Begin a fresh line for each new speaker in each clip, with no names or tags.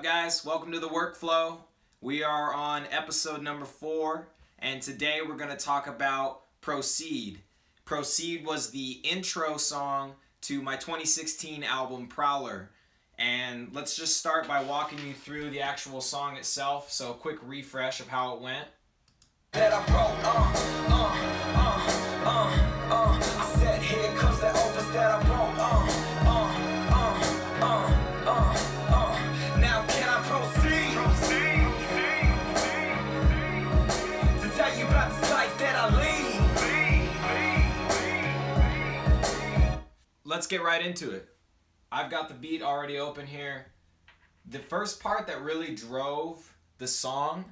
guys? Welcome to the WorkFlow. We are on episode number 4, and today we're going to talk about Pro Cee'd. Pro Cee'd was the intro song to my 2016 album Prowler. And let's just start by walking you through the actual song itself. So a quick refresh of how it went.
That I wrote, I said here comes the opus that I wrote, now can I proceed to tell you about this life that I lead?
Let's get right into it. I've got the beat already open here. The first part that really drove the song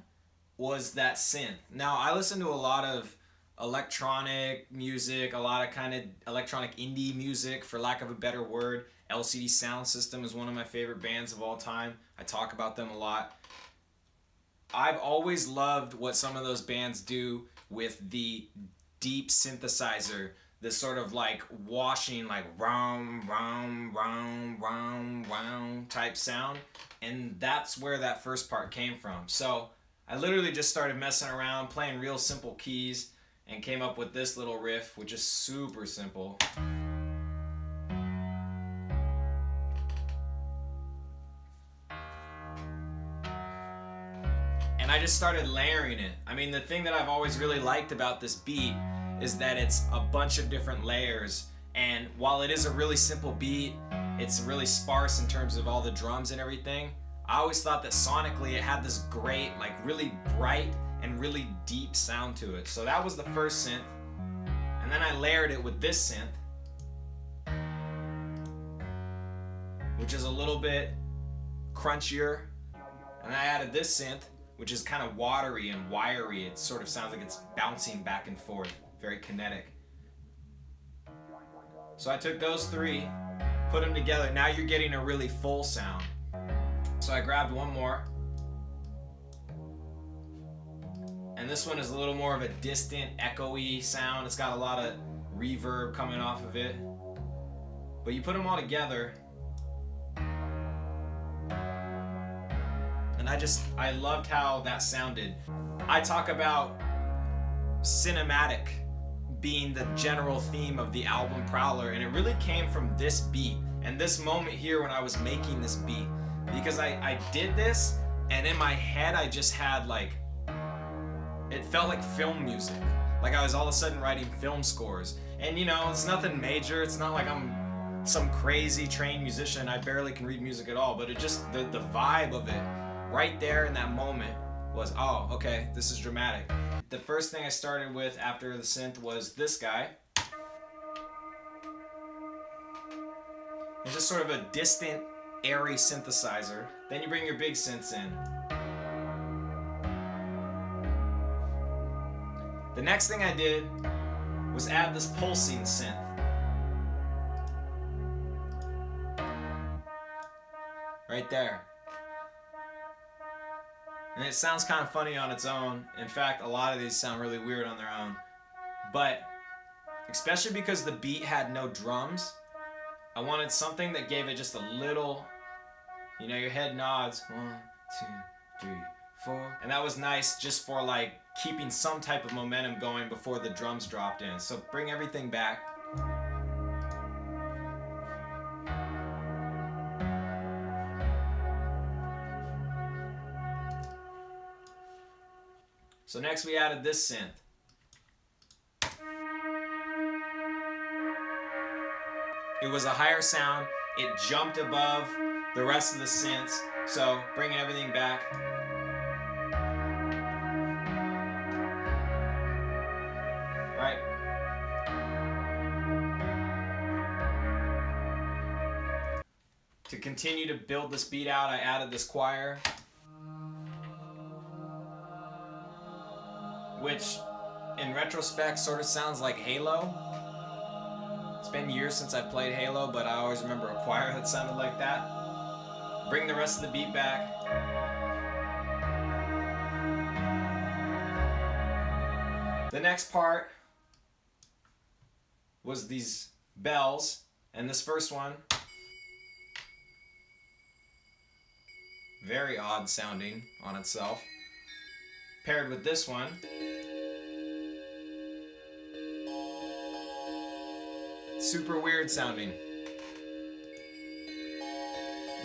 was that synth. Now, I listen to a lot of electronic music, a lot of kind of electronic indie music, for lack of a better word. LCD Sound System is one of my favorite bands of all time. I talk about them a lot. I've always loved what some of those bands do with the deep synthesizer, this sort of like washing, like round, round, round, round, round type sound. And that's where that first part came from. So I literally just started messing around, playing real simple keys, and came up with this little riff, which is super simple. And I just started layering it. I mean, the thing that I've always really liked about this beat is that it's a bunch of different layers, and while it is a really simple beat, it's really sparse in terms of all the drums and everything. I always thought that sonically it had this great, like really bright and really deep sound to it. So that was the first synth, and then I layered it with this synth, which is a little bit crunchier, and I added this synth, which is kind of watery and wiry. It sort of sounds like it's bouncing back and forth, very kinetic. So I took those three, put them together. Now you're getting a really full sound. So I grabbed one more, and this one is a little more of a distant, echoey sound. It's got a lot of reverb coming off of it. But you put them all together, and I loved how that sounded. I talk about cinematic being the general theme of the album Prowler, and it really came from this beat and this moment here when I was making this beat, because I did this, and in my head I just had like, it felt like film music, like I was all of a sudden writing film scores. And you know, it's nothing major, it's not like I'm some crazy trained musician, I barely can read music at all, but it just, the vibe of it right there in that moment was, oh, okay, this is dramatic. The first thing I started with after the synth was this guy. It's just sort of a distant, airy synthesizer. Then you bring your big synths in. The next thing I did was add this pulsing synth. Right there. And it sounds kind of funny on its own. In fact, a lot of these sound really weird on their own. But especially because the beat had no drums, I wanted something that gave it just a little, you know, your head nods. 1, 2, 3, 4. And that was nice just for like keeping some type of momentum going before the drums dropped in. So bring everything back. So next we added this synth. It was a higher sound. It jumped above the rest of the synths. So bringing everything back. Right. To continue to build this beat out, I added this choir, which in retrospect sort of sounds like Halo. It's been years since I played Halo, but I always remember a choir that sounded like that. Bring the rest of the beat back. The next part was these bells, and this first one, very odd sounding on itself. Paired with this one, super weird sounding.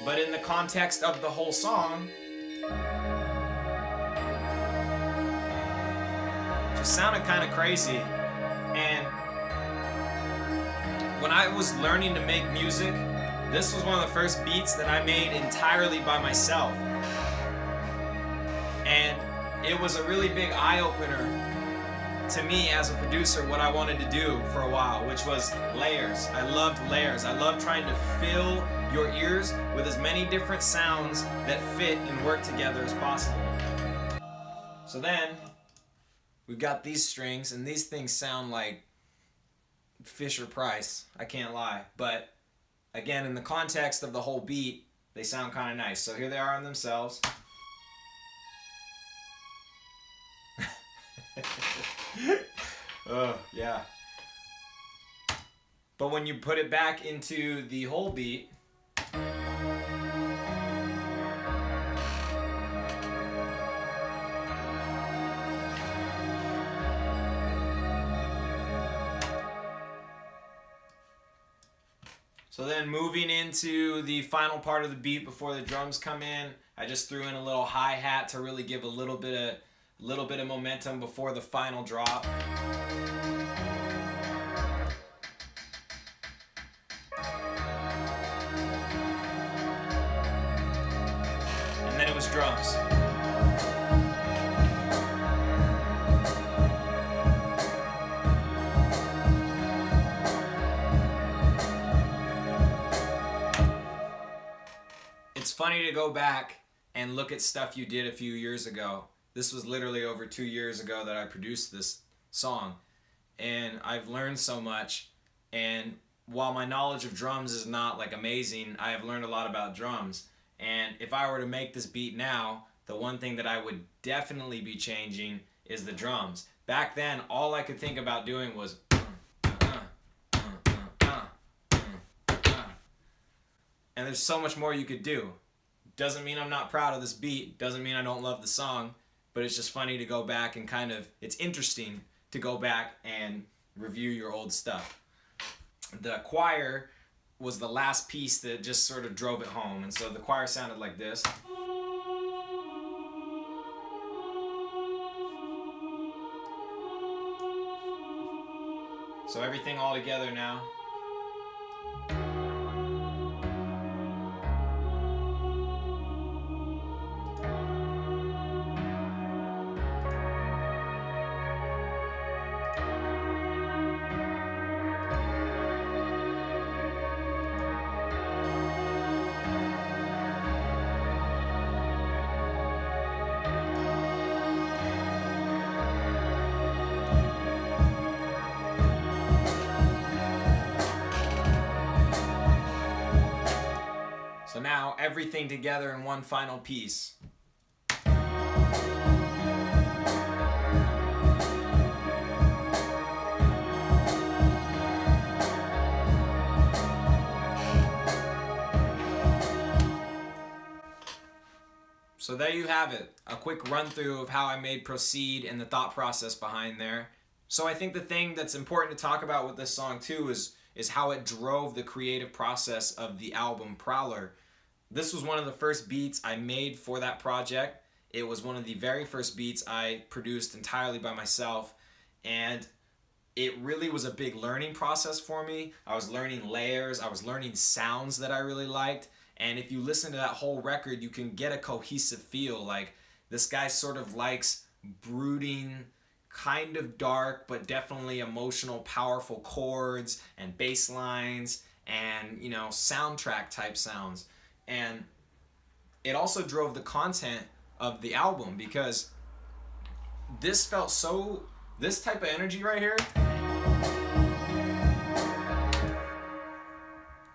But in the context of the whole song, just sounded kind of crazy. And when I was learning to make music, this was one of the first beats that I made entirely by myself. And it was a really big eye-opener to me as a producer what I wanted to do for a while, which was layers. I loved layers. I loved trying to fill your ears with as many different sounds that fit and work together as possible. So then we've got these strings, and these things sound like Fisher Price, I can't lie. But again, in the context of the whole beat, they sound kind of nice. So here they are on themselves. Oh, yeah. But when you put it back into the whole beat, so then moving into the final part of the beat before the drums come in, I just threw in a little hi-hat to really give a little bit of momentum before the final drop. And then it was drums. It's funny to go back and look at stuff you did a few years ago. This was literally over 2 years ago that I produced this song, and I've learned so much. And while my knowledge of drums is not like amazing, I have learned a lot about drums. And if I were to make this beat now, the one thing that I would definitely be changing is the drums. Back then, all I could think about doing was and there's so much more you could do. Doesn't mean I'm not proud of this beat, doesn't mean I don't love the song, but it's just funny to go back and it's interesting to go back and review your old stuff. The choir was the last piece that just sort of drove it home, and so the choir sounded like this. So everything all together now. So now everything together in one final piece. So there you have it, a quick run through of how I made Pro Cee'd and the thought process behind there. So I think the thing that's important to talk about with this song too is how it drove the creative process of the album Prowler. This was one of the first beats I made for that project. It was one of the very first beats I produced entirely by myself, and it really was a big learning process for me. I was learning layers, I was learning sounds that I really liked, and if you listen to that whole record, you can get a cohesive feel. Like, this guy sort of likes brooding, kind of dark, but definitely emotional, powerful chords and bass lines and, soundtrack type sounds. And it also drove the content of the album, because this type of energy right here,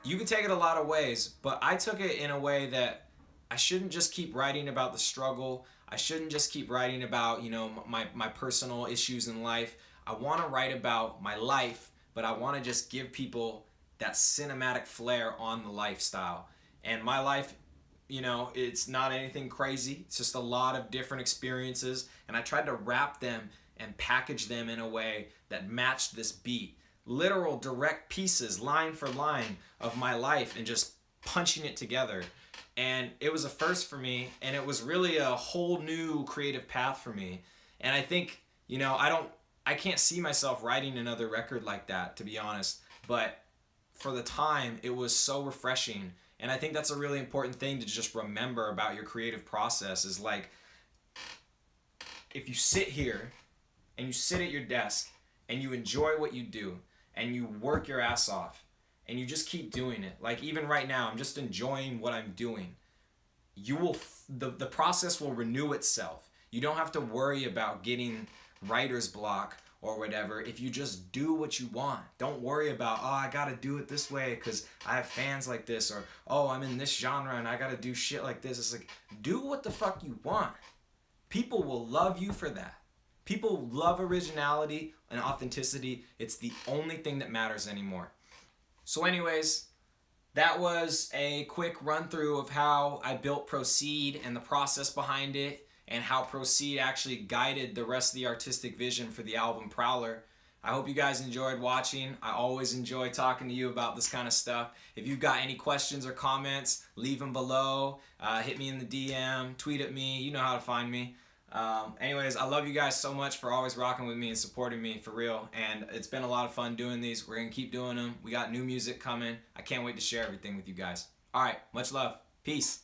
you could take it a lot of ways, but I took it in a way that I shouldn't just keep writing about the struggle. I shouldn't just keep writing about, my personal issues in life. I want to write about my life, but I want to just give people that cinematic flair on the lifestyle. And my life, You know, it's not anything crazy. It's just a lot of different experiences, and I tried to wrap them and package them in a way that matched this beat. Literal direct pieces, line for line, of my life, and just punching it together. And it was a first for me, and it was really a whole new creative path for me. And I think, you know, I can't see myself writing another record like that, to be honest. But for the time, it was so refreshing. And I think that's a really important thing to just remember about your creative process is like, if you sit here and you sit at your desk and you enjoy what you do and you work your ass off and you just keep doing it, like even right now, I'm just enjoying what I'm doing, you will, the process will renew itself. You don't have to worry about getting writer's block or whatever if you just do what you want. Don't worry about, oh, I gotta do it this way because I have fans like this, or oh, I'm in this genre and I gotta do shit like this. It's like, do what the fuck you want. People will love you for that. People love originality and authenticity. It's the only thing that matters anymore. So anyways, that was a quick run through of how I built Pro Cee'd and the process behind it, and how Pro Cee'd actually guided the rest of the artistic vision for the album Prowler. I hope you guys enjoyed watching. I always enjoy talking to you about this kind of stuff. If you've got any questions or comments, leave them below. Hit me in the DM, tweet at me. You know how to find me. Anyways, I love you guys so much for always rocking with me and supporting me, for real. And it's been a lot of fun doing these. We're going to keep doing them. We got new music coming. I can't wait to share everything with you guys. All right, much love. Peace.